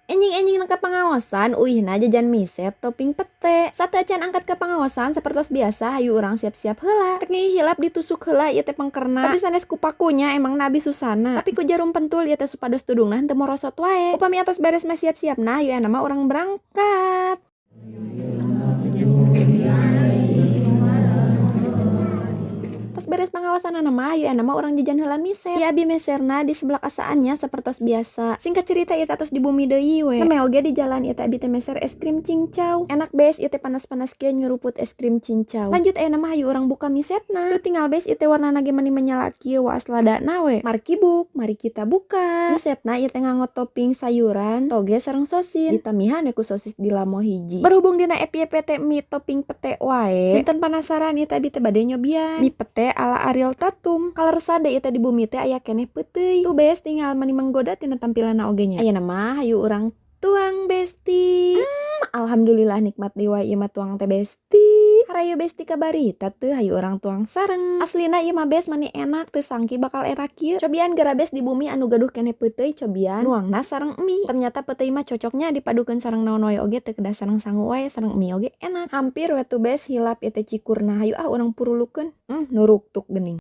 Enjing-enjing ke pengawasan, uihna jajan miset topping pete. Satu acan angkat ke pengawasan seperti biasa, hayu orang siap-siap heula. Tek hilap ditusuk heula ieu teh pangkerna. Tapi sanes kupakunya emang nabi susana. Tapi ku jarum pentul ieu teh supados tudungna henteu morosot wae. Upami atos beres mah siap-siapna, hayu aya mah urang berangkat. Pas beres pengawasan mah, ayo mah orang jajan heula miset. Ya abi meserna di sebelah kasaannya sepertos biasa. Singkat cerita ieu tos di bumi deui we. Neme oge di jalan ieu abi teh meser es krim cincau. Enak bees ieu teh panas-panas kieu nyeruput es krim cincau. Lanjut aya mah hayu urang buka misetna. Tuh tinggal bees ieu teh warnana ge meuni menyala kieu waas ladana we. Markibuk, mari kita buka. Misetna ieu teh nganggo topping sayuran, toge sareng sosis. Ditamihan ku sosis di lamo hiji. Berhubung dina FYP mie topping pete wae. Jinten penasaran ieu teh abi teh bade nyobian. Mie pete ala Ariel Tatum. Kaler sade ieu teh di bumi teh aya keneh peuteui. Tuh bees tinggal meuni menggoda tina tampilanna oge nya. Ayeuna mah hayu urang tuang besti. Alhamdulillah nikmat dewa ieu mah tuang teh besti. Harayo besti kabarita teu hayu urang tuang sareng. Aslina ieu mah bees mani enak teu sangki bakal enak kieu. Cobian gara bees di bumi anu gaduh keneh peuteui cobian nuangna sareng mie. Ternyata peuteui mah cocoknya dipadukeun sareng naon wae oge teu kedah sareng sangu wae sareng mie oge enak. Hampir we tu bees hilap ieu teh cikurna. Hayu urang purulukeun. Nuruktuk geuning.